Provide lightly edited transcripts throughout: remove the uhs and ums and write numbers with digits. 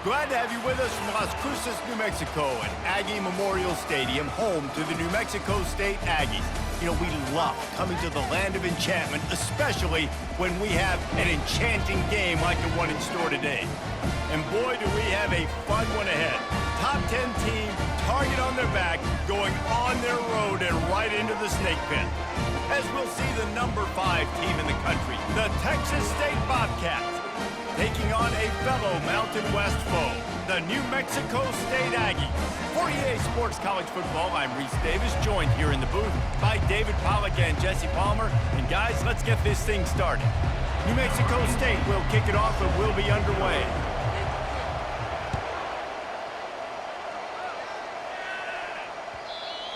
Glad to have you with us from Las Cruces, New Mexico at Aggie Memorial Stadium, home to the New Mexico State Aggies. You know, we love coming to the land of enchantment, especially when we have an enchanting game like the one in store today. And boy, do we have a fun one ahead. Top 10 team, target on their back, going on their road and right into the snake pit. As we'll see the number 5 team in the country, the Texas State Bobcats, taking on a fellow Mountain West foe, the New Mexico State Aggies. For EA Sports College Football, I'm Reese Davis, joined here in the booth by David Pollack and Jesse Palmer. And guys, let's get this thing started. New Mexico State will kick it off and we'll be underway.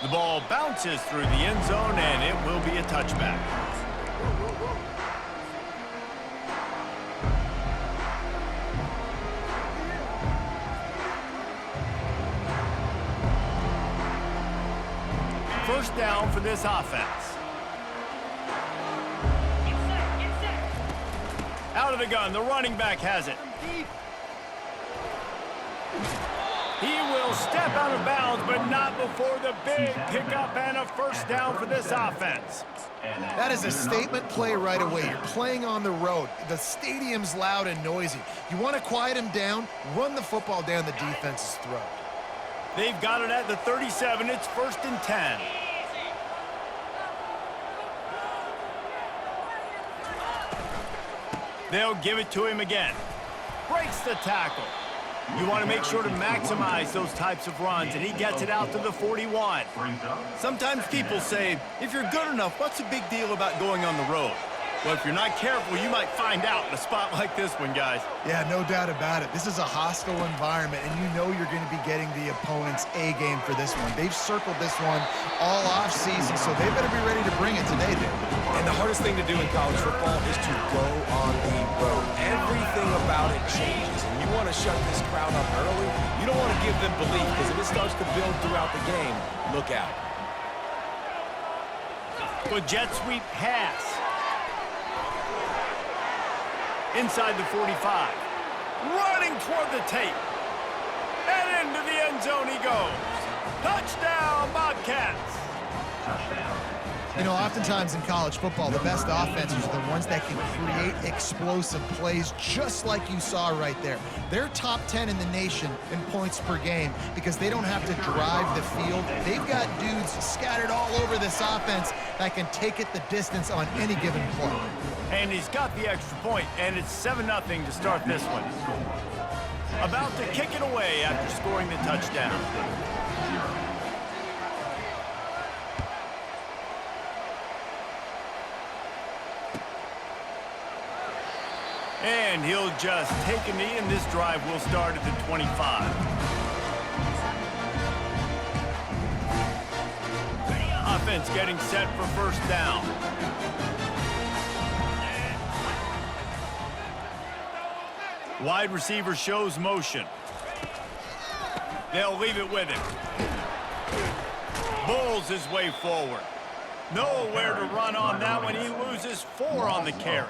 The ball bounces through the end zone and it will be a touchback. First down for this offense. Out of the gun, the running back has it. He will step out of bounds, but not before the big pickup and a first down for this offense. That is a statement play right away. You're playing on the road. The stadium's loud and noisy. You want to quiet him down, run the football down the defense's throat. They've got it at the 37. It's 1st and 10. They'll give it to him again. Breaks the tackle. You want to make sure to maximize those types of runs, and he gets it out to the 41. Sometimes people say, if you're good enough, what's the big deal about going on the road? Well, if you're not careful, you might find out in a spot like this one, guys. Yeah, no doubt about it. This is a hostile environment, and you know you're going to be getting the opponent's A game for this one. They've circled this one all off-season, so they better be ready to bring it today, dude. And the hardest thing to do in college football is to go on the road. Everything about it changes, and you want to shut this crowd up early. You don't want to give them belief, because if it starts to build throughout the game, look out. Good jet sweep pass. Inside the 45. Running toward the tape. And into the end zone he goes. Touchdown, Bobcats. You know, oftentimes in college football, the best offenses are the ones that can create explosive plays, just like you saw right there. They're top 10 in the nation in points per game because they don't have to drive the field. They've got dudes scattered all over this offense that can take it the distance on any given play. And he's got the extra point, and it's 7-0 to start this one. About to kick it away after scoring the touchdown. And he'll just take a knee, and this drive will start at the 25. Offense getting set for first down. Wide receiver shows motion. They'll leave it with him. Bulls his way forward. Nowhere to run on that one. He loses 4 on the carry.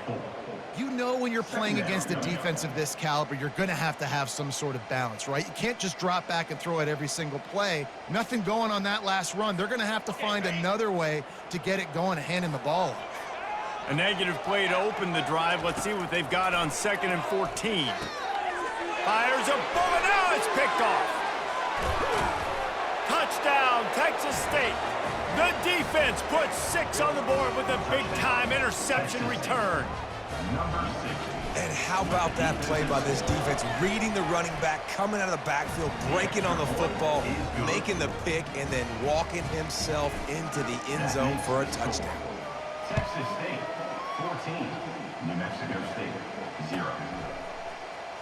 You know when you're playing against a defense of this caliber, you're going to have some sort of balance, right? You can't just drop back and throw it every single play. Nothing going on that last run. They're going to have to find another way to get it going and hand him the ball. A negative play to open the drive. Let's see what they've got on 2nd and 14. Fires a bullet. Now it's picked off. Touchdown, Texas State. The defense puts 6 on the board with a big-time interception return. And how about that play by this defense? Reading the running back, coming out of the backfield, breaking on the football, making the pick, and then walking himself into the end zone for a touchdown. Texas State, 14. New Mexico State, 0.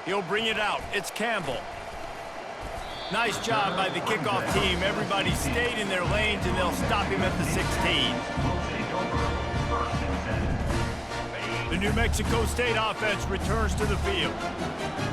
He'll bring it out. It's Campbell. Nice job by the kickoff team. Everybody stayed in their lanes, and they'll stop him at the 16. The New Mexico State offense returns to the field.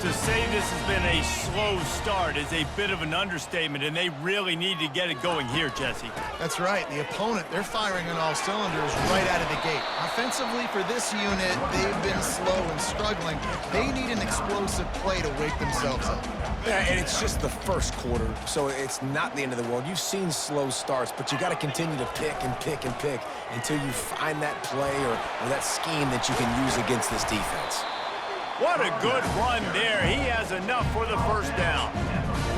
To say this has been a slow start is a bit of an understatement, and they really need to get it going here, Jesse. That's right. The opponent, they're firing on all cylinders right out of the gate. Offensively, for this unit, they've been slow and struggling. They need an explosive play to wake themselves up. Yeah, and it's just the first quarter, so it's not the end of the world. You've seen slow starts, but you got to continue to pick and pick and pick until you find that play or that scheme that you can use against this defense. What a good run there. He has enough for the first down.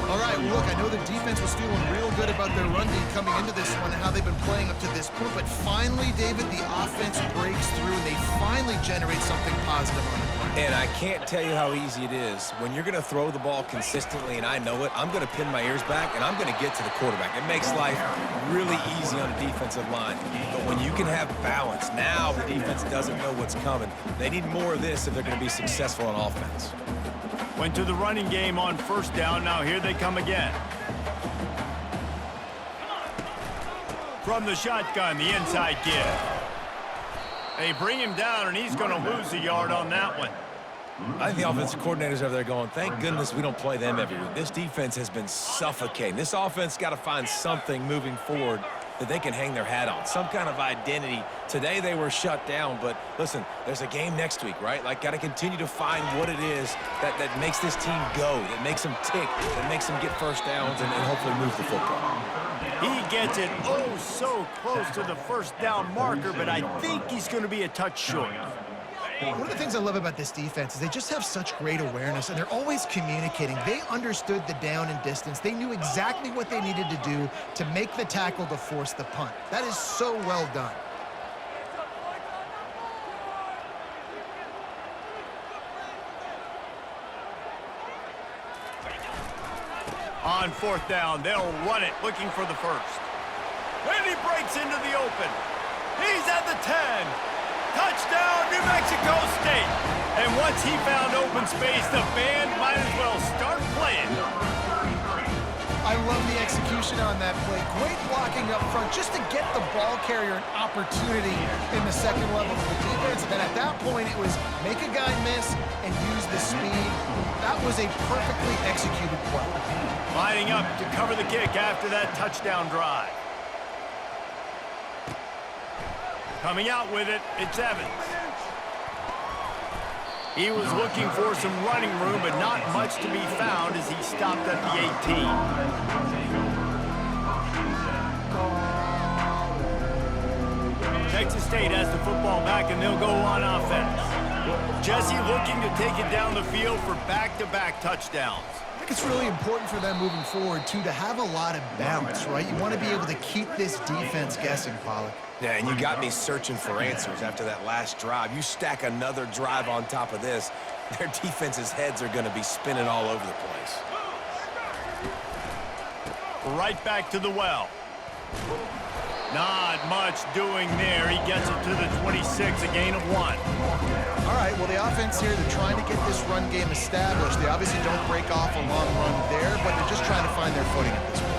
All right, well, look, I know the defense was feeling real good about their run D coming into this one and how they've been playing up to this point, but finally, David, the offense breaks through and they finally generate something positive on the ground. And I can't tell you how easy it is. When you're going to throw the ball consistently, and I know it, I'm going to pin my ears back, and I'm going to get to the quarterback. It makes life really easy on a defensive line. But when you can have balance, now the defense doesn't know what's coming. They need more of this if they're going to be successful on offense. Went to the running game on first down. Now here they come again. From the shotgun, the inside give. They bring him down, and he's going to lose a yard on that one. I think the offensive coordinators over there going, thank goodness we don't play them every week. This defense has been suffocating. This offense got to find something moving forward that they can hang their hat on, some kind of identity. Today they were shut down, but listen, there's a game next week, right? Like, got to continue to find what it is that makes this team go, that makes them tick, that makes them get first downs and hopefully move the football. He gets it oh so close to the first down marker, but I think he's going to be a touch short. One of the things I love about this defense is they just have such great awareness, and they're always communicating. They understood the down and distance. They knew exactly what they needed to do to make the tackle to force the punt. That is so well done. On fourth down, they'll run it, looking for the first. And he breaks into the open. He's at the 10. Touchdown, New Mexico State. And once he found open space, the band might as well start playing. I love the execution on that play. Great blocking up front just to get the ball carrier an opportunity in the second level of the defense. And then at that point, it was make a guy miss and use the speed. That was a perfectly executed play. Lining up to cover the kick after that touchdown drive. Coming out with it, it's Evans. He was looking for some running room, but not much to be found as he stopped at the 18. Texas State has the football back, and they'll go on offense. Jesse looking to take it down the field for back-to-back touchdowns. I think it's really important for them moving forward, too, to have a lot of balance, right? You want to be able to keep this defense guessing, Pollack. Yeah, and you got me searching for answers after that last drive. You stack another drive on top of this, their defense's heads are going to be spinning all over the place. Right back to the well. Not much doing there. He gets it to the 26, a gain of 1. All right, well, the offense here, they're trying to get this run game established. They obviously don't break off a long run there, but they're just trying to find their footing at this point.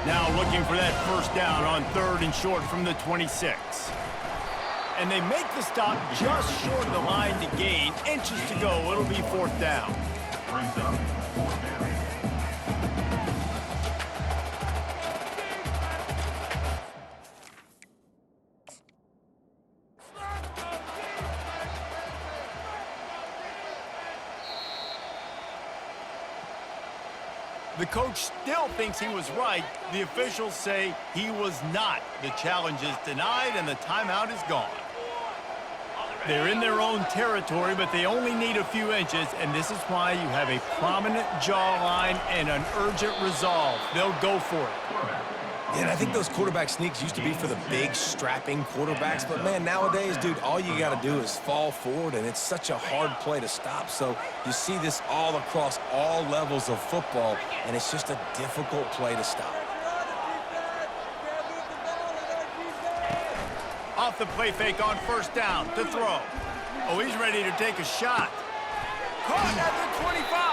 Now looking for that first down on 3rd and short from the 26. And they make the stop just short of the line to gain. Inches to go. It'll be 4th down. The coach still thinks he was right. The officials say he was not. The challenge is denied, and the timeout is gone. They're in their own territory, but they only need a few inches, and this is why you have a prominent jawline and an urgent resolve. They'll go for it. Yeah, and I think those quarterback sneaks used to be for the big, strapping quarterbacks. But, man, nowadays, dude, all you got to do is fall forward, and it's such a hard play to stop. So you see this all across all levels of football, and it's just a difficult play to stop. Off the play fake on first down to throw. Oh, he's ready to take a shot. Caught at the 25.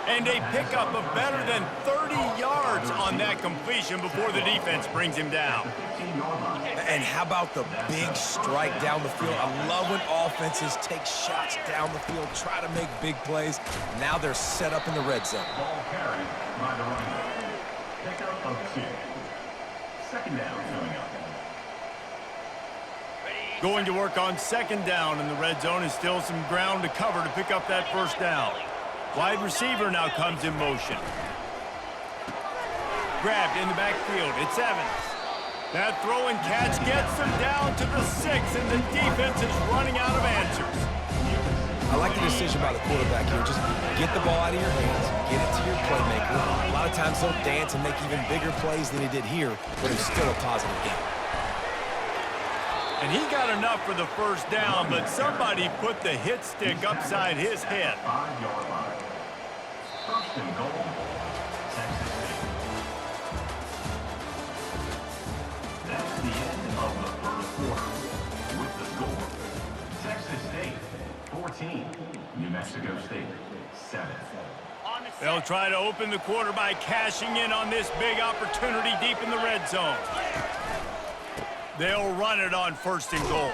And a pickup of better than 30 yards on that completion before the defense brings him down. And how about the big strike down the field? I love when offenses take shots down the field, try to make big plays. Now they're set up in the red zone. Ball carried by the running back. Pickup of 2. Second down coming up. Going to work on second down in the red zone, and still some ground to cover to pick up that first down. Wide receiver now comes in motion. Grabbed in the backfield. It's Evans. That throw and catch gets them down to the 6, and the defense is running out of answers. I like the decision by the quarterback here. Just get the ball out of your hands, get it to your playmaker. A lot of times they'll dance and make even bigger plays than he did here, but it's still a positive game. And he got enough for the first down, but somebody put the hit stick upside his head. 5-yard line. First and goal. Texas State. That's the end of the first quarter. With the score, Texas State 14, New Mexico State 7. They'll try to open the quarter by cashing in on this big opportunity deep in the red zone. They'll run it on first and goal.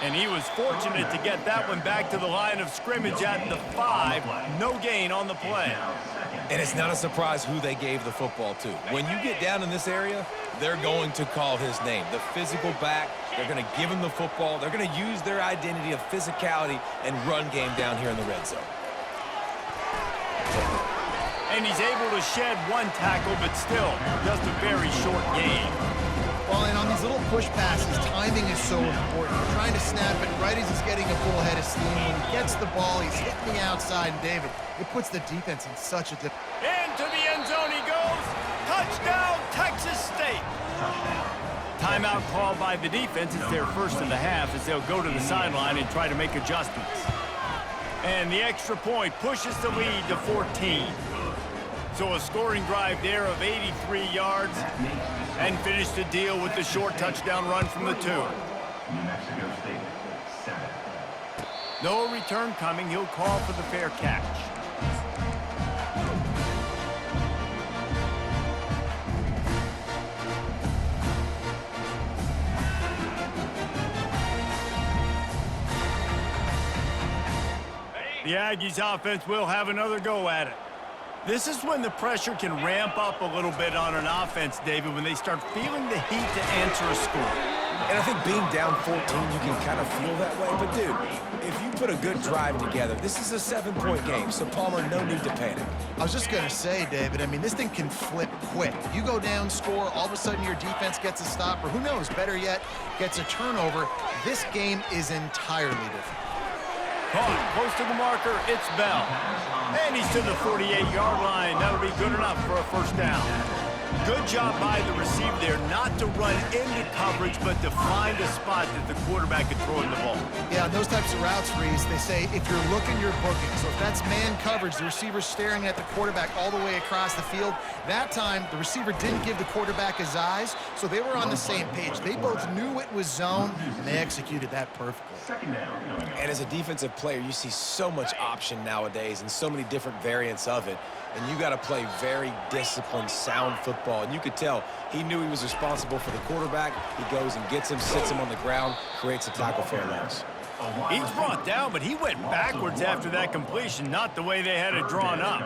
And he was fortunate to get that one back to the line of scrimmage at the 5. No gain on the play. And it's not a surprise who they gave the football to. When you get down in this area, they're going to call his name. The physical back, they're going to give him the football. They're going to use their identity of physicality and run game down here in the red zone. And he's able to shed one tackle, but still just a very short gain. Well, and on these little push passes, timing is so important. You're trying to snap it right as he's getting a full head of steam. When he gets the ball, he's hitting the outside, and David, it puts the defense in such a different... Into the end zone he goes. Touchdown, Texas State. Timeout called by the defense. It's their first of the half as they'll go to the sideline and try to make adjustments. And the extra point pushes the lead to 14. So a scoring drive there of 83 yards and finish the deal with the short touchdown run from the 2. New Mexico State 7. No return coming. He'll call for the fair catch. The Aggies offense will have another go at it. This is when the pressure can ramp up a little bit on an offense, David, when they start feeling the heat to answer a score. And I think being down 14, you can kind of feel that way. But, dude, if you put a good drive together, this is a 7-point game, so Palmer, no need to panic. I was just going to say, David, I mean, this thing can flip quick. You go down, score, all of a sudden your defense gets a stop, or who knows, better yet, gets a turnover. This game is entirely different. Caught close to the marker, it's Bell. And he's to the 48-yard line. That'll be good enough for a first down. Good job by the receiver there not to run into coverage, but to find a spot that the quarterback could throw in the ball. Yeah, those types of routes, Reese, they say if you're looking, you're booking. So if that's man coverage, the receiver's staring at the quarterback all the way across the field. That time, the receiver didn't give the quarterback his eyes, so they were on the same page. They both knew it was zone, and they executed that perfectly. Second down. And as a defensive player, you see so much option nowadays and so many different variants of it. And you got to play very disciplined, sound football. And you could tell he knew he was responsible for the quarterback. He goes and gets him, sits him on the ground, creates a tackle for a loss. He's brought down, but he went backwards after that completion, not the way they had it drawn up.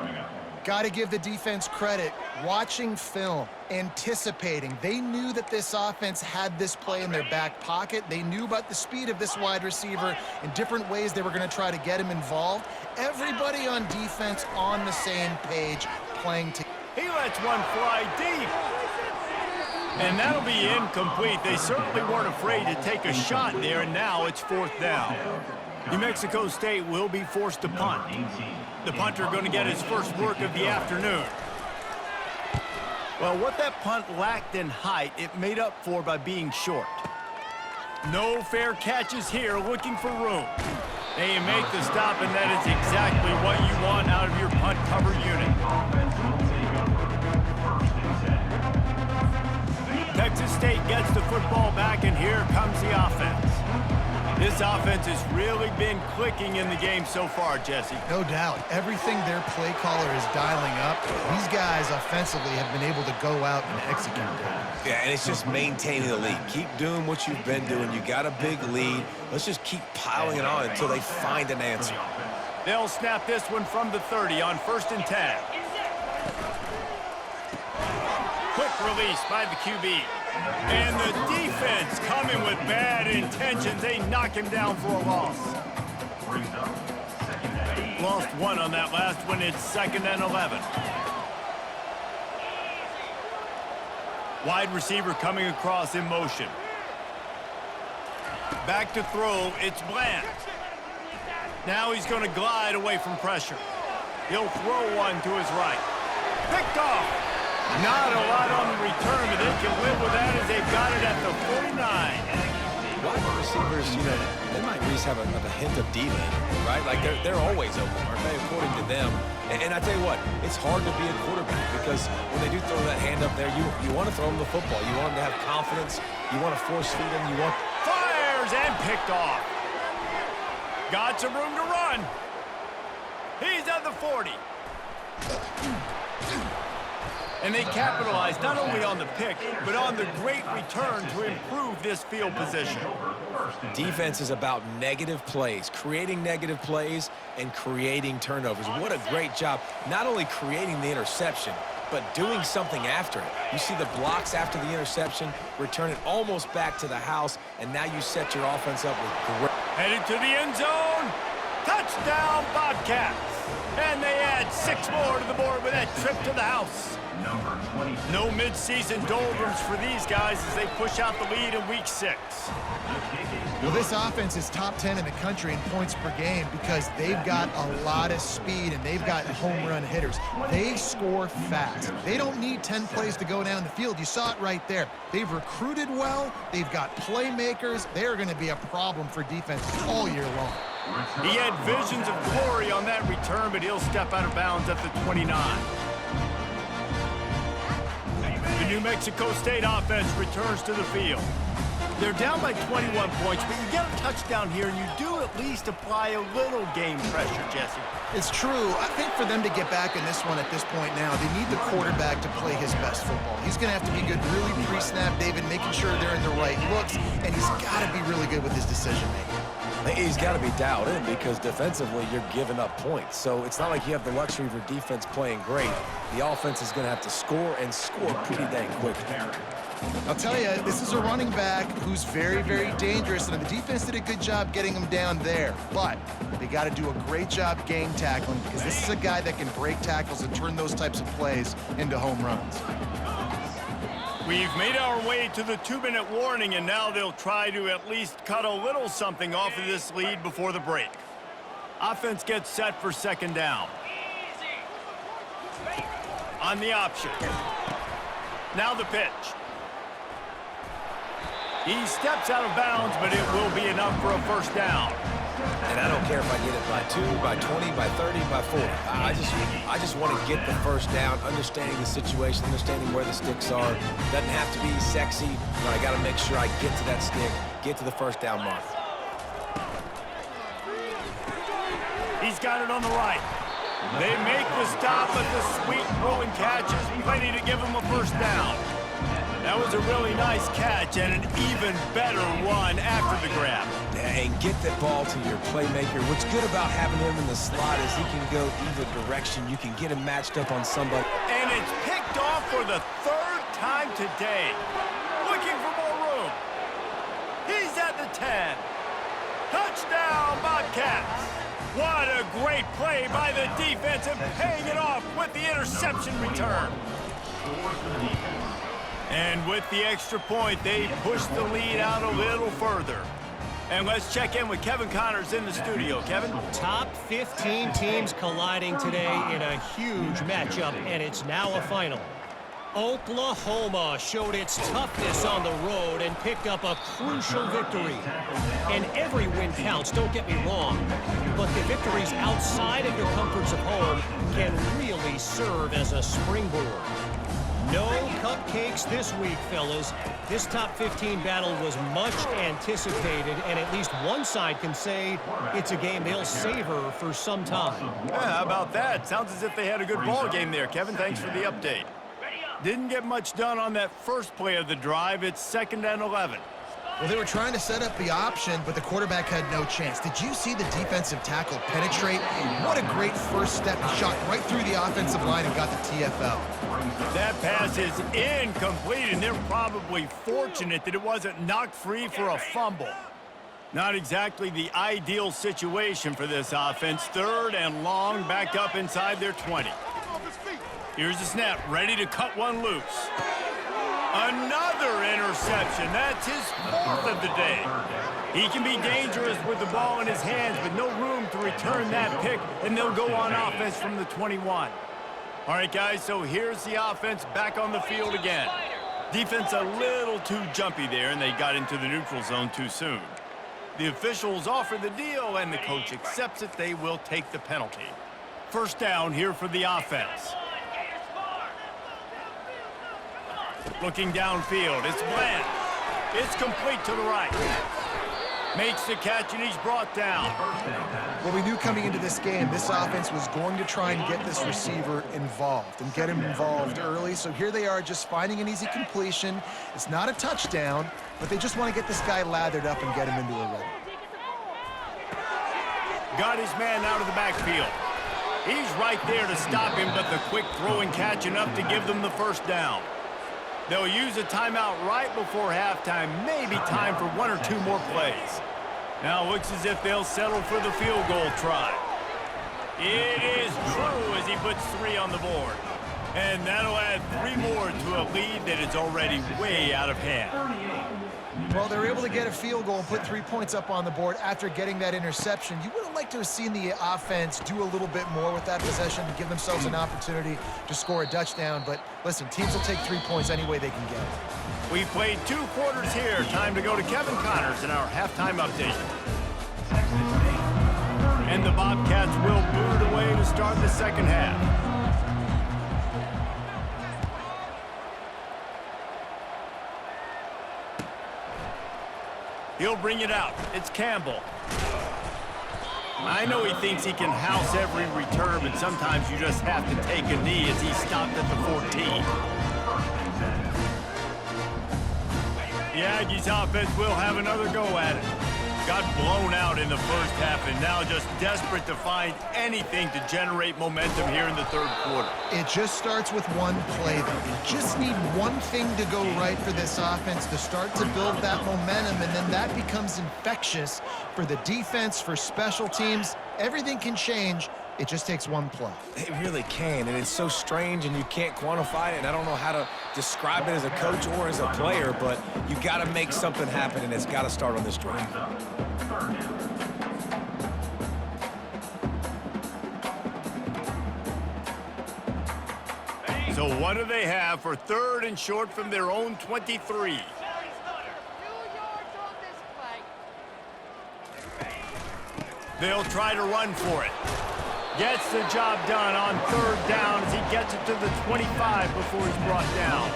Got to give the defense credit. Watching film, anticipating. They knew that this offense had this play in their back pocket. They knew about the speed of this wide receiver and different ways they were going to try to get him involved. Everybody on defense on the same page playing together. He lets one fly deep. And that'll be incomplete. They certainly weren't afraid to take a shot there, and now it's fourth down. New Mexico State will be forced to punt. The punter going to get his first work of the afternoon. Well, what that punt lacked in height, it made up for by being short. No fair catches here, looking for room. They make the stop, and that is exactly what you want out of your punt cover unit. Texas State gets the football back, and here comes the offense. This offense has really been clicking in the game so far, Jesse. No doubt. Everything their play caller is dialing up, these guys offensively have been able to go out and execute that. Yeah, and it's just maintaining the lead. Keep doing what you've been doing. You got a big lead. Let's just keep piling it on until they find an answer. They'll snap this one from the 30 on 1st and 10. Quick release by the QB. And the defense coming with bad intentions. They knock him down for a loss. Lost one on that last one. It's 2nd and 11. Wide receiver coming across in motion. Back to throw. It's Bland. Now he's going to glide away from pressure. He'll throw one to his right. Picked off. Not a lot on the return, but they can live with that as they've got it at the 49. Wide receivers, you know, they might at least have a hint of D-man, right? Like, they're always open, aren't they, according to them? And I tell you what, it's hard to be a quarterback because when they do throw that hand up there, you want to throw them the football. You want them to have confidence. You want to force feed them. You want... Fires and picked off. Got some room to run. He's at the 40. And they capitalized not only on the pick, but on the great return to improve this field position. Defense is about negative plays, creating negative plays and creating turnovers. What a great job, not only creating the interception, but doing something after it. You see the blocks after the interception, return it almost back to the house, and now you set your offense up with great... Headed to the end zone. Touchdown, Bobcats. And they add 6 more to the board with that trip to the house. No mid-season doldrums for these guys as they push out the lead in Week 6. Well, this offense is top 10 in the country in points per game because they've got a lot of speed and they've got home run hitters. They score fast. They don't need 10 plays to go down the field. You saw it right there. They've recruited well. They've got playmakers. They're going to be a problem for defenses all year long. He had visions of glory on that return, but he'll step out of bounds at the 29. The New Mexico State offense returns to the field. They're down by 21 points, but you get a touchdown here, and you do at least apply a little game pressure, Jesse. It's true. I think for them to get back in this one at this point now, they need the quarterback to play his best football. He's going to have to be good really pre-snap, David, making sure they're in the right looks, and he's got to be really good with his decision-making. He's got to be dialed in because defensively you're giving up points. So it's not like you have the luxury of your defense playing great. The offense is going to have to score and score pretty dang quickly. I'll tell you, this is a running back who's very, very dangerous, and the defense did a good job getting him down there. But they got to do a great job game tackling because this is a guy that can break tackles and turn those types of plays into home runs. We've made our way to the 2-minute warning, and now they'll try to at least cut a little something off of this lead before the break. Offense gets set for 2nd down. On the option. Now the pitch. He steps out of bounds, but it will be enough for a 1st down. And I don't care if I get it by 2, by 20, by 30, by 40. I just want to get the 1st down, understanding the situation, understanding where the sticks are. Doesn't have to be sexy, but I got to make sure I get to that stick, get to the 1st down mark. He's got it on the right. They make the stop, but the sweet rolling catch is plenty to give him a 1st down. That was a really nice catch and an even better run after the grab. And get that ball to your playmaker. What's good about having him in the slot is he can go either direction. You can get him matched up on somebody. And it's picked off for the 3rd time today. Looking for more room. He's at the 10. Touchdown, Bobcats. What a great play by the defense and paying it off with the interception return. And with the extra point, they push the lead out a little further. And let's check in with Kevin Connors in the studio. Kevin? Top 15 teams colliding today in a huge matchup, and it's now a final. Oklahoma showed its toughness on the road and picked up a crucial victory. And every win counts, don't get me wrong, but the victories outside of your comforts of home can really serve as a springboard. No cupcakes this week, fellas. This top 15 battle was much anticipated, and at least one side can say it's a game they'll savor for some time. Yeah, how about that? Sounds as if they had a good ball game there, Kevin. Thanks for the update. Didn't get much done on that first play of the drive. It's 2nd and 11. Well, they were trying to set up the option, but the quarterback had no chance. Did you see the defensive tackle penetrate? What a great first step. He shot right through the offensive line and got the TFL. That pass is incomplete, and they're probably fortunate that it wasn't knocked free for a fumble. Not exactly the ideal situation for this offense. 3rd and long, back up inside their 20. Here's the snap, ready to cut one loose. Another interception. That's his 4th of the day. He can be dangerous with the ball in his hands, but no room to return that pick, and they'll go on offense from the 21. All right, guys, so here's the offense back on the field again. Defense a little too jumpy there, and they got into the neutral zone too soon. The officials offer the deal, and the coach accepts it. They will take the penalty. 1st down here for the offense. Looking downfield, it's Bland. It's complete to the right. Makes the catch, and he's brought down. Well, we knew coming into this game, this offense was going to try and get this receiver involved and get him involved early. So here they are just finding an easy completion. It's not a touchdown, but they just want to get this guy lathered up and get him into a rhythm. Got his man out of the backfield. He's right there to stop him, but the quick throw and catch enough to give them the 1st down. They'll use a timeout right before halftime, maybe time for 1 or 2 more plays. Now looks as if they'll settle for the field goal try. It is true as he puts 3 on the board. And that'll add 3 more to a lead that is already way out of hand. Well, they were able to get a field goal and put 3 points up on the board after getting that interception. You would have liked to have seen the offense do a little bit more with that possession to give themselves an opportunity to score a touchdown. But listen, teams will take 3 points any way they can get it. We've played 2 quarters here. Time to go to Kevin Connors in our halftime update. And the Bobcats will boot it away to start the 2nd half. He'll bring it out. It's Campbell. I know he thinks he can house every return, but sometimes you just have to take a knee as he stopped at the 14. The Aggies offense will have another go at it. Got blown out in the 1st half and now just desperate to find anything to generate momentum here in the 3rd quarter. It just starts with one play, though. You just need one thing to go right for this offense to start to build that momentum, and then that becomes infectious for the defense, for special teams. Everything can change. It just takes one play. It really can, and it's so strange, and you can't quantify it, and I don't know how to describe it as a coach or as a player, but you got to make something happen, and it's got to start on this drive. So what do they have for 3rd and short from their own 23? They'll try to run for it. Gets the job done on 3rd down as he gets it to the 25 before he's brought down.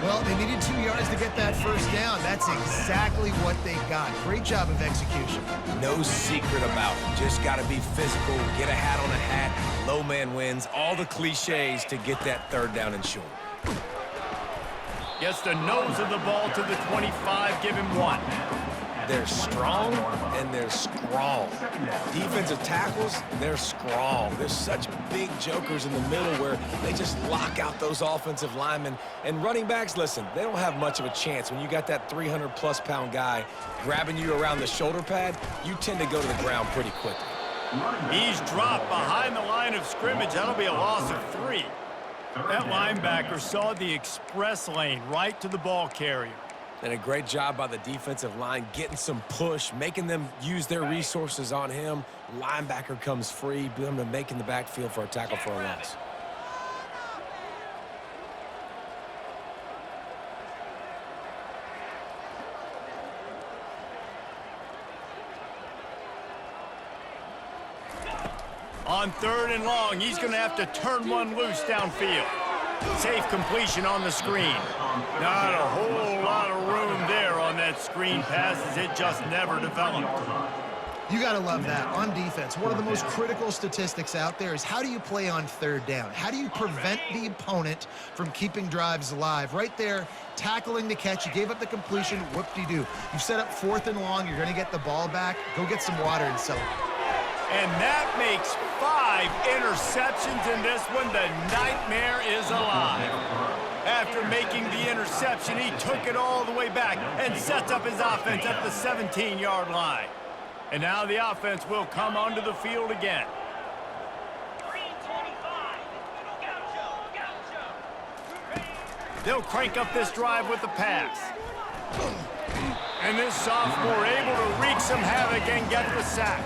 Well, they needed 2 yards to get that 1st down. That's exactly what they got. Great job of execution. No secret about it. Just got to be physical, get a hat on a hat, low man wins, all the cliches to get that 3rd down and short. Gets the nose of the ball to the 25, give him 1. They're strong, and they're strong. Defensive tackles, they're strong. There's such big jokers in the middle where they just lock out those offensive linemen. And running backs, listen, they don't have much of a chance. When you got that 300-plus pound guy grabbing you around the shoulder pad, you tend to go to the ground pretty quickly. He's dropped behind the line of scrimmage. That'll be a loss of 3. That linebacker saw the express lane right to the ball carrier. And a great job by the defensive line, getting some push, making them use their resources on him. Linebacker comes free, boom, to making the backfield for a tackle for a loss. On 3rd and long, he's going to have to turn one loose downfield. Safe completion on the screen. Not a whole lot of room there on that screen pass as it just never developed. You got to love that. On defense, one of the most critical statistics out there is how do you play on third down? How do you prevent the opponent from keeping drives alive? Right there, tackling the catch. You gave up the completion. Whoop-de-doo. You set up 4th and long. You're going to get the ball back. Go get some water and celebrate. And that makes 5 interceptions in this one. The nightmare is alive. After making the interception, he took it all the way back and sets up his offense at the 17-yard line. And now the offense will come onto the field again. They'll crank up this drive with the pass. And this sophomore able to wreak some havoc and get the sack.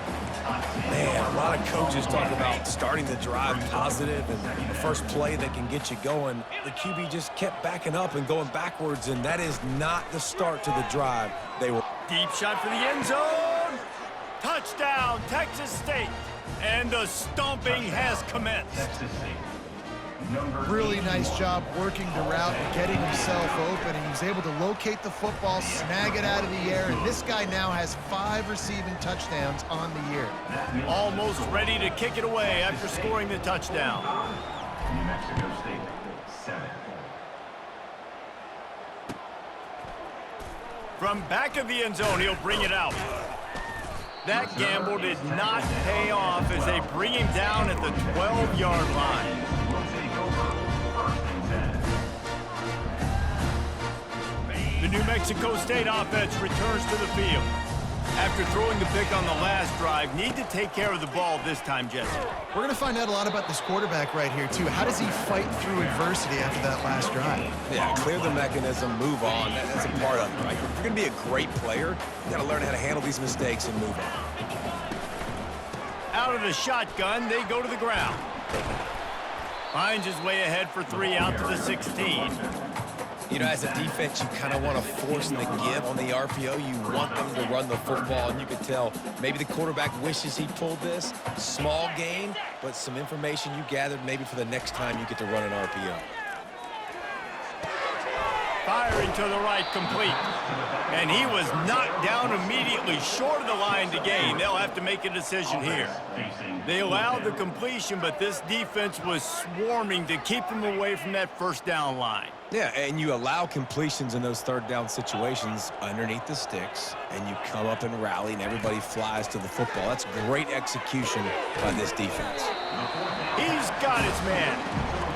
Man, a lot of coaches talk about starting the drive positive and the first play that can get you going. The QB just kept backing up and going backwards, and that is not the start to the drive. They were Deep shot for the end zone. Touchdown, Texas State. And the stomping has commenced. Texas State. Number Really nice job working the route and getting himself open, and he was able to locate the football, snag it out of the air, and this guy now has 5 receiving touchdowns on the year. Almost ready to kick it away after scoring the touchdown. New Mexico State, 7. From back of the end zone, he'll bring it out. That gamble did not pay off as they bring him down at the 12-yard line. Will take over 1st and 10. The New Mexico State offense returns to the field. After throwing the pick on the last drive, need to take care of the ball this time, Jesse. We're going to find out a lot about this quarterback right here, too. How does he fight through adversity after that last drive? Yeah, clear the mechanism, move on. That's a part of it, right? If you're going to be a great player, you got to learn how to handle these mistakes and move on. Out of the shotgun, they go to the ground. Finds his way ahead for 3 out to the 16. You know, as a defense, you kind of want to force the give on the RPO. You want them to run the football, and you could tell maybe the quarterback wishes he pulled this. Small gain, but some information you gathered maybe for the next time you get to run an RPO. Firing to the right, complete. And he was knocked down immediately short of the line to gain. They'll have to make a decision here. They allowed the completion, but this defense was swarming to keep them away from that first down line. Yeah, and you allow completions in those third down situations underneath the sticks, and you come up and rally, and everybody flies to the football. That's great execution by this defense. He's got his man.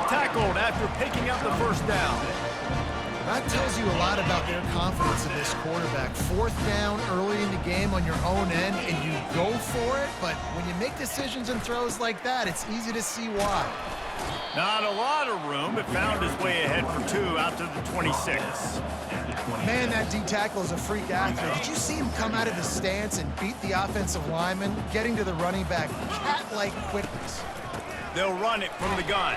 Tackled after picking up the first down. That tells you a lot about their confidence in this quarterback. 4th down early in the game on your own end, and you go for it, but when you make decisions and throws like that, it's easy to see why. Not a lot of room, but found his way ahead for 2 out to the 26. Man, that D-tackle is a freak athlete. Did you see him come out of his stance and beat the offensive lineman, getting to the running back? Cat-like quickness. They'll run it from the gun.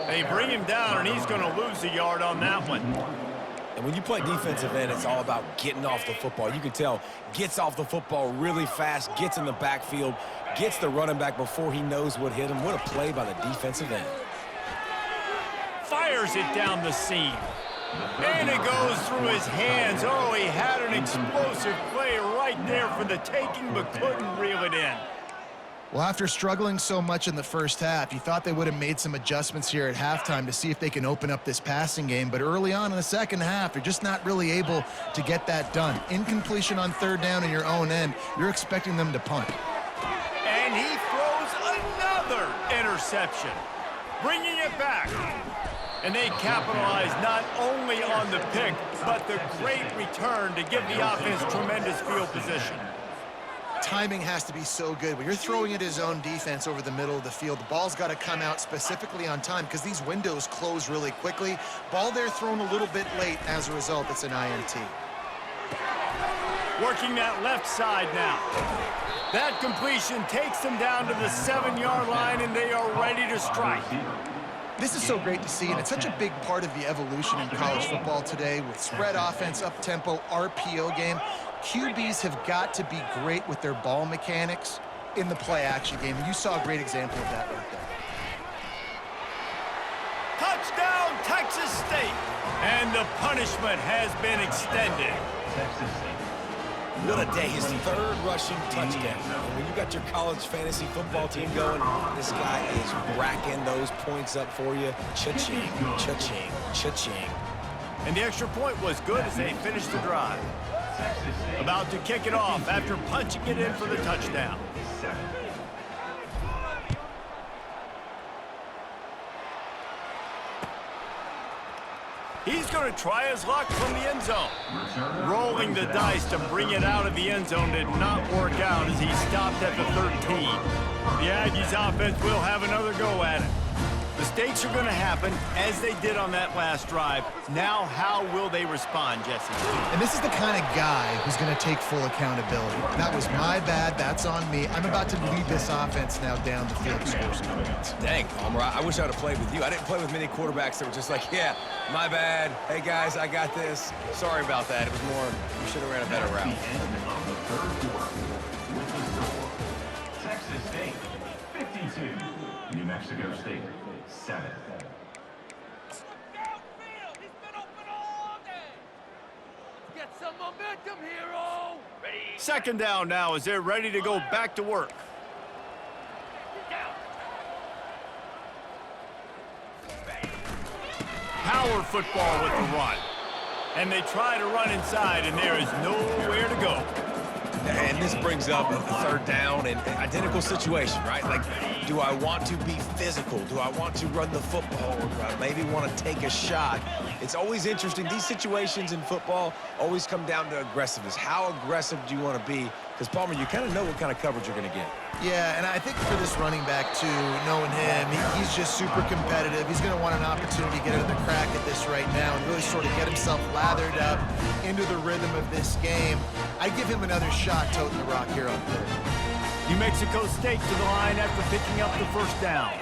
They bring him down, and he's going to lose a yard on that one. And when you play defensive end, it's all about getting off the football. You can tell, gets off the football really fast, gets in the backfield, gets the running back before he knows what hit him. What a play by the defensive end. Fires it down the seam. And it goes through his hands. Oh, he had an explosive play right there for the taking, but couldn't reel it in. Well, after struggling so much in the first half, you thought they would have made some adjustments here at halftime to see if they can open up this passing game. But early on in the second half, they're just not really able to get that done. Incompletion on 3rd down in your own end, you're expecting them to punt. And he throws another interception, bringing it back. And they capitalize not only on the pick, but the great return to give the offense tremendous field position. Timing has to be so good. When you're throwing at his own defense over the middle of the field, the ball's got to come out specifically on time because these windows close really quickly. Ball there thrown a little bit late. As a result, it's an INT. Working that left side now. That completion takes them down to the 7-yard line, and they are ready to strike. This is so great to see, and it's such a big part of the evolution in college football today with spread offense, up-tempo, RPO game. QBs have got to be great with their ball mechanics in the play-action game, and you saw a great example of that right there. Touchdown, Texas State. And the punishment has been extended. Texas State. What a day, his third rushing touchdown. And when you got your college fantasy football team going, this guy is racking those points up for you. Cha-ching, cha-ching, cha-ching. And the extra point was good as they finished the drive. About to kick it off after punching it in for the touchdown. He's going to try his luck from the end zone. Rolling the dice to bring it out of the end zone did not work out as he stopped at the 13. The Aggies offense will have another go at it. Mistakes are going to happen as they did on that last drive. Now, how will they respond, Jesse? And this is the kind of guy who's going to take full accountability. That was my bad. That's on me. I'm about to lead this offense now down the field to score some points. Dang, Palmer, I wish I would have played with you. I didn't play with many quarterbacks that were just like, yeah, my bad. Hey, guys, I got this. Sorry about that. It was more, we should have ran a better route. The end of the third quarter with the score. Texas State 52, New Mexico State 7. Get some momentum, hero! Second down now as they're ready to go back to work. Power football with the run. And they try to run inside, and there is nowhere to go. And this brings up a third down and identical situation, right? Like, do I want to be physical? Do I want to run the football? Or do I maybe want to take a shot? It's always interesting. These situations in football always come down to aggressiveness. How aggressive do you want to be? Because, Palmer, you kind of know what kind of coverage you're going to get. Yeah, and I think for this running back, too, knowing him, he's just super competitive. He's going to want an opportunity to get another crack at this right now and really sort of get himself lathered up into the rhythm of this game. I give him another shot toting the rock here on third. New Mexico State to the line after picking up the first down.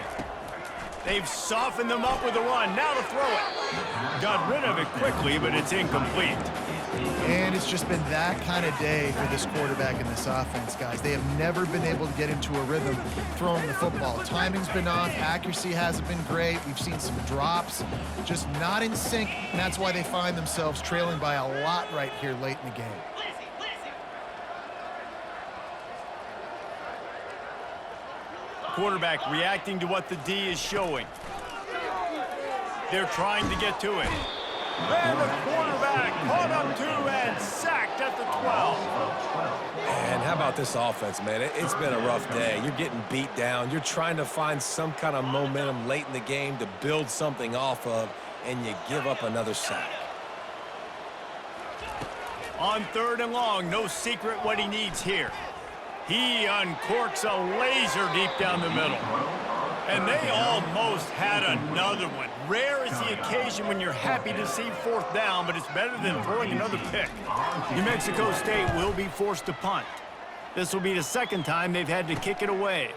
They've softened them up with the run. Now to throw it. Got rid of it quickly, but it's incomplete. And it's just been that kind of day for this quarterback and this offense, guys. They have never been able to get into a rhythm throwing the football. Timing's been off. Accuracy hasn't been great. We've seen some drops, just not in sync, and that's why they find themselves trailing by a lot right here late in the game. Quarterback reacting to what the D is showing. They're trying to get to it. And the quarterback caught up to and sacked at the 12. And how about this offense, man? It's been a rough day. You're getting beat down. You're trying to find some kind of momentum late in the game to build something off of, and you give up another sack. On third and long, no secret what he needs here. He uncorks a laser deep down the middle. And they almost had another one. Rare is the occasion when you're happy to see fourth down, but it's better than throwing another pick. New Mexico State will be forced to punt. This will be the second time they've had to kick it away.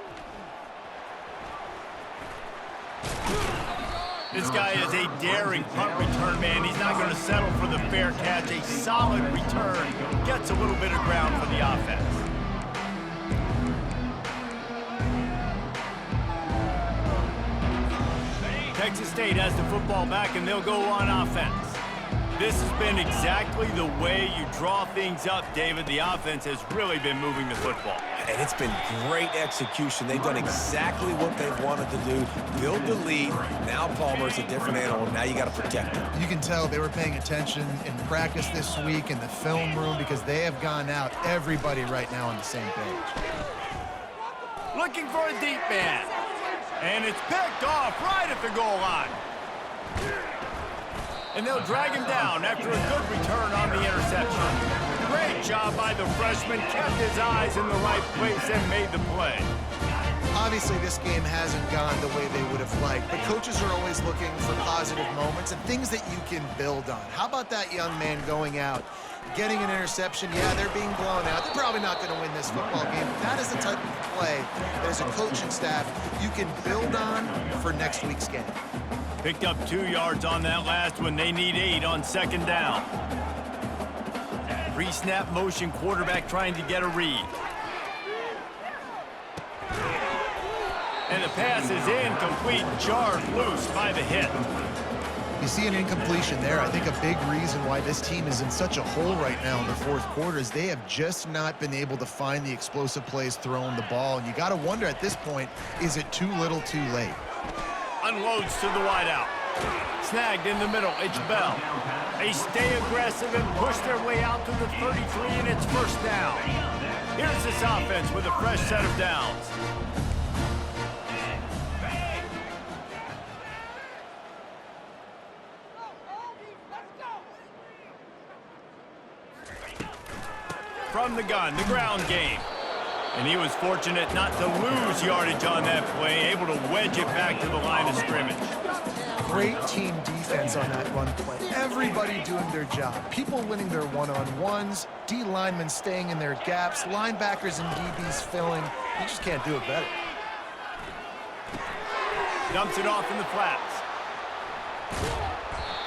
This guy is a daring punt return man. He's not going to settle for the fair catch. A solid return. Gets a little bit of ground for the offense. Texas State has the football back, and they'll go on offense. This has been exactly the way you draw things up, David. The offense has really been moving the football. And it's been great execution. They've done exactly what they've wanted to do. Build the lead. Now Palmer's a different animal. Now you got to protect him. You can tell they were paying attention in practice this week in the film room because they have gone out, everybody right now on the same page. Looking for a deep man. And it's picked off right at the goal line. And they'll drag him down after a good return on the interception. Great job by the freshman. Kept his eyes in the right place and made the play. Obviously, this game hasn't gone the way they would have liked, but coaches are always looking for positive moments and things that you can build on. How about that young man going out, getting an interception? Yeah, they're being blown out. They're probably not going to win this football game. But that is the type of play that as a coaching staff you can build on for next week's game. Picked up 2 yards on that last one. They need 8 on second down. Pre-snap motion, quarterback trying to get a read. And the pass is incomplete, jarred loose by the hit. You see an incompletion there. I think a big reason why this team is in such a hole right now in the fourth quarter is they have just not been able to find the explosive plays throwing the ball. And you got to wonder at this point, is it too little too late? Unloads to the wideout. Snagged in the middle, it's Bell. They stay aggressive and push their way out to the 33, and it's first down. Here's this offense with a fresh set of downs. From the gun, the ground game. And he was fortunate not to lose yardage on that play, able to wedge it back to the line of scrimmage. Great team defense on that run play. Everybody doing their job. People winning their one-on-ones, D linemen staying in their gaps, linebackers and DBs filling. You just can't do it better. Dumps it off in the flats.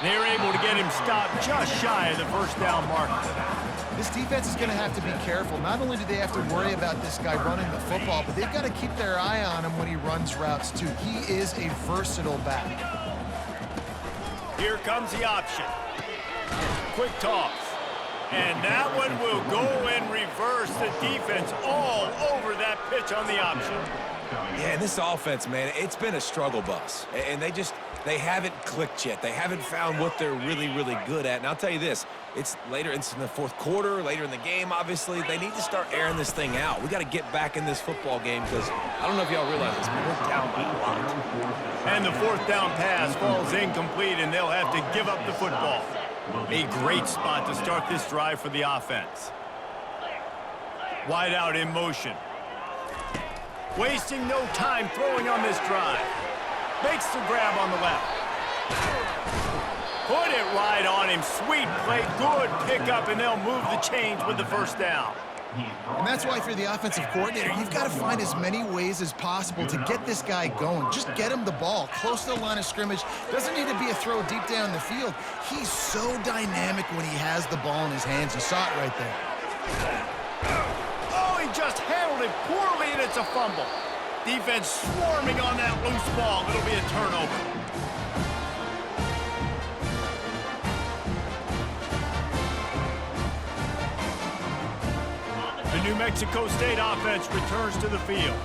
They're able to get him stopped just shy of the first down marker. This defense is going to have to be careful. Not only do they have to worry about this guy running the football, but they've got to keep their eye on him when he runs routes too. He is a versatile back. Here comes the option. Quick toss. And that one will go and reverse the defense all over that pitch on the option. Yeah, and this offense, man, it's been a struggle bus. And they haven't clicked yet. They haven't found what they're really, really good at. And I'll tell you this, it's later in the fourth quarter, later in the game, obviously. They need to start airing this thing out. We got to get back in this football game because I don't know if y'all realize this, but we're down by a lot. And the fourth down pass falls incomplete, and they'll have to give up the football. A great spot to start this drive for the offense. Wide out in motion. Wasting no time throwing on this drive. Makes the grab on the left. Put it right on him. Sweet play. Good pickup, and they'll move the chains with the first down. And that's why for the offensive coordinator, you've got to find as many ways as possible to get this guy going. Just get him the ball close to the line of scrimmage. Doesn't need to be a throw deep down the field. He's so dynamic when he has the ball in his hands. You saw it right there. Oh, he just handled it poorly, and it's a fumble. Defense swarming on that loose ball. It'll be a turnover. The New Mexico State offense returns to the field.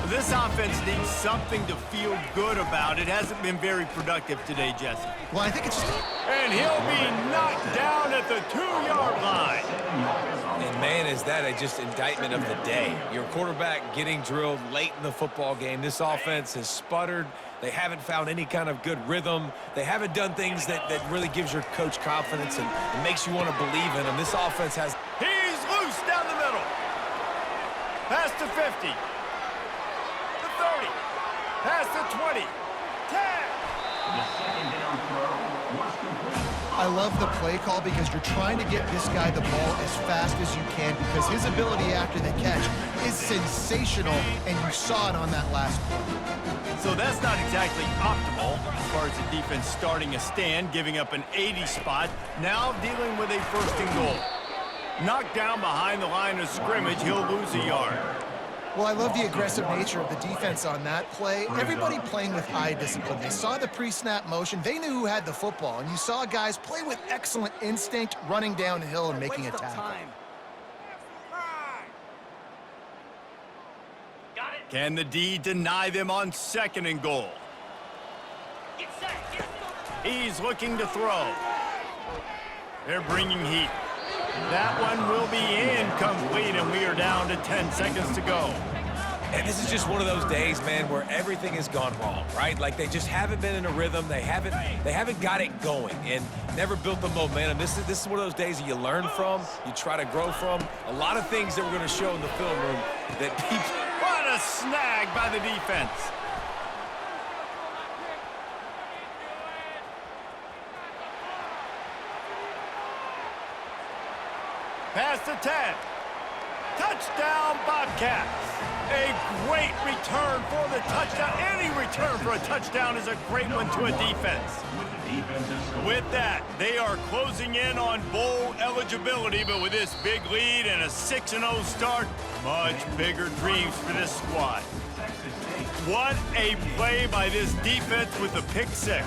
This offense needs something to feel good about. It hasn't been very productive today, Jesse. Well, I think it's just... And he'll be knocked down at the 2-yard line. And man, is that a just indictment of the day. Your quarterback getting drilled late in the football game. This offense has sputtered. They haven't found any kind of good rhythm. They haven't done things that really gives your coach confidence and makes you want to believe in them. This offense has... He's loose down the middle. Past the 50. The 30. Past the 20. 10. The second down throw was complete. I love the play call because you're trying to get this guy the ball as fast as you can because his ability after the catch is sensational, and you saw it on that last play. So that's not exactly optimal as far as the defense starting a stand, giving up an 80 spot, now dealing with a first and goal. Knocked down behind the line of scrimmage, he'll lose a yard. Well, I love the aggressive nature of the defense on that play. Everybody playing with eye discipline. They saw the pre-snap motion. They knew who had the football. And you saw guys play with excellent instinct, running downhill and making a tackle. Can the D deny them on second and goal? He's looking to throw. They're bringing heat. That one will be incomplete, and we are down to 10 seconds to go. And this is just one of those days, man, where everything has gone wrong, right? Like they just haven't been in a rhythm. They haven't got it going and never built the momentum. This is one of those days that you learn from, you try to grow from. A lot of things that we're going to show in the film room that people... What a snag by the defense. Past the 10. Touchdown, Bobcats. A great return for the touchdown. Any return for a touchdown is a great one to a defense. With that, they are closing in on bowl eligibility, but with this big lead and a 6-0 start, much bigger dreams for this squad. What a play by this defense with the pick six.